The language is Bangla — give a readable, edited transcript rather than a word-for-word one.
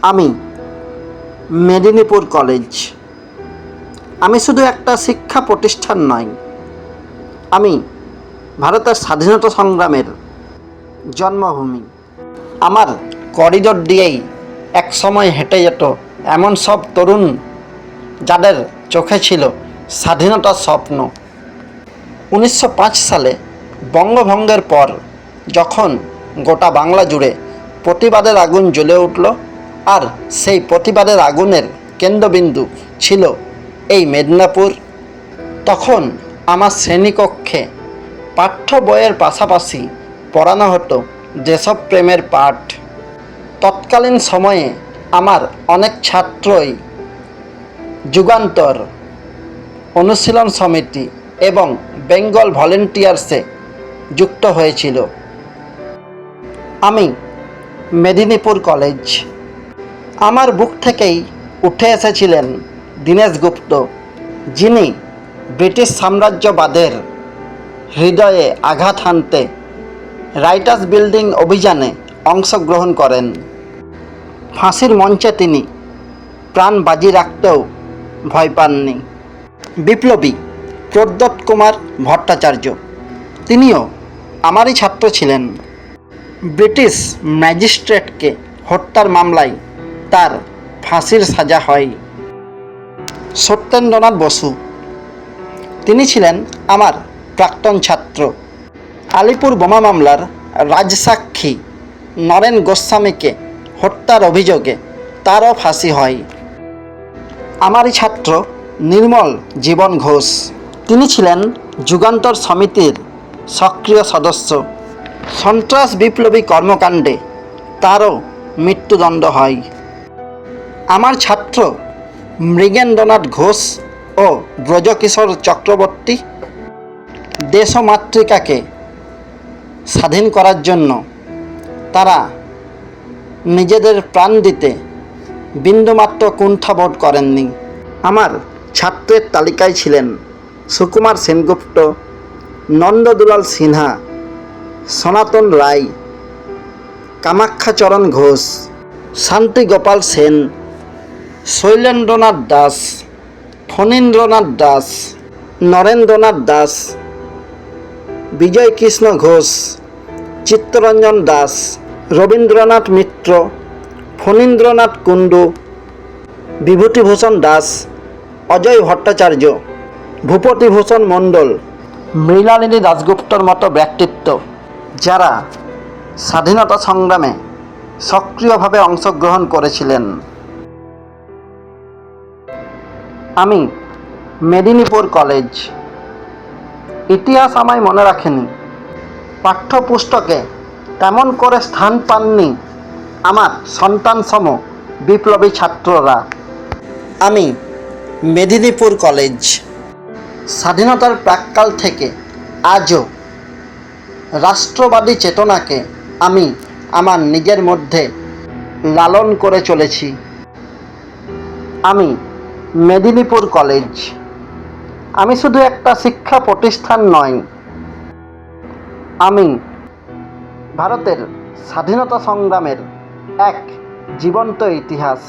আমি মেদিনীপুর কলেজ। আমি শুধু একটা শিক্ষা প্রতিষ্ঠান নয়, আমি ভারতের স্বাধীনতা সংগ্রামের জন্মভূমি। আমার করিডোর দিয়েই এক সময় হেঁটে যেত এমন সব তরুণ যাদের চোখে ছিল স্বাধীনতার স্বপ্ন। 1905 সালে বঙ্গভঙ্গের পর যখন গোটা বাংলা জুড়ে প্রতিবাদের আগুন জ্বলে উঠল, আর সেই প্রতিবাদের আগুনের কেন্দ্রবিন্দু ছিল এই মেদিনীপুর, তখন আমার শ্রেণীকক্ষে পাঠ্য বইয়ের পাশাপাশি পড়ানো হতো দেশপ্রেমের পাঠ। তৎকালীন সময়ে আমার অনেক ছাত্রই যুগান্তর, অনুশীলন সমিতি এবং বেঙ্গল ভলেন্টিয়ার্সে যুক্ত হয়েছিল। আমি মেদিনীপুর কলেজ। আমার বুক থেকেই উঠে এসেছিলেন দীনেশ গুপ্ত, যিনি ব্রিটিশ সাম্রাজ্যবাদের হৃদয়ে আঘাত হানতে রাইটার্স বিল্ডিং অভিযানে অংশগ্রহণ করেন। ফাঁসির মঞ্চে তিনি প্রাণ বাজি রাখতেও ভয় পাননি। বিপ্লবী প্রদ্যোৎ কুমার ভট্টাচার্য, তিনিও আমারই ছাত্র ছিলেন। ব্রিটিশ ম্যাজিস্ট্রেটকে হত্যার মামলায় তার ফাঁসির সাজা হয়। সত্যেন্দ্রনাথ বসু, তিনি ছিলেন আমার প্রাক্তন ছাত্র। আলিপুর বোমা মামলার রাজসাক্ষী নরেন গোস্বামীকে হত্যার অভিযোগে তারও ফাঁসি হয়। আমারই ছাত্র নির্মল জীবন ঘোষ, তিনি ছিলেন যুগান্তর সমিতির সক্রিয় সদস্য। সন্ত্রাস বিপ্লবী কর্মকাণ্ডে তারও মৃত্যুদণ্ড হয়। আমার ছাত্র মৃগেন্দ্রনাথ ঘোষ ও ব্রজকিশোর চক্রবর্তী দেশমাতৃকাকে স্বাধীন করার জন্য তারা নিজেদের প্রাণ দিতে বিন্দুমাত্র কুণ্ঠাবোধ করেননি। আমার ছাত্রের তালিকায় ছিলেন সুকুমার সেনগুপ্ত, নন্দদুলাল সিনহা, সনাতন রায়, কামাখ্যাচরণ ঘোষ, শান্তি গোপাল সেন, শৈলেন্দ্রনাথ দাস, ফণীন্দ্রনাথ দাস, নরেন্দ্রনাথ দাস, বিজয় কৃষ্ণ ঘোষ, চিত্তরঞ্জন দাস, রবীন্দ্রনাথ মিত্র, ফণীন্দ্রনাথ কুণ্ডু, বিভূতিভূষণ দাস, অজয় ভট্টাচার্য, ভূপতিভূষণ মণ্ডল, মৃণালিনী দাশগুপ্তর মতো ব্যক্তিত্ব, যারা স্বাধীনতা সংগ্রামে সক্রিয়ভাবে অংশগ্রহণ করেছিলেন। আমি মেদিনীপুর কলেজ। ইতিহাস আমায় মনে রাখেনি, পাঠ্যপুস্তকে তেমন করে স্থান পাননি আমার সন্তানসম বিপ্লবী ছাত্ররা। আমি মেদিনীপুর কলেজ। স্বাধীনতার প্রাক্কাল থেকে আজও রাষ্ট্রবাদী চেতনাকে আমি আমার নিজের মধ্যে লালন করে চলেছি। আমি মেদিনীপুর কলেজ। আমি শুধু একটা শিক্ষা প্রতিষ্ঠান নয়, আমি ভারতের স্বাধীনতা সংগ্রামের এক জীবন্ত ইতিহাস।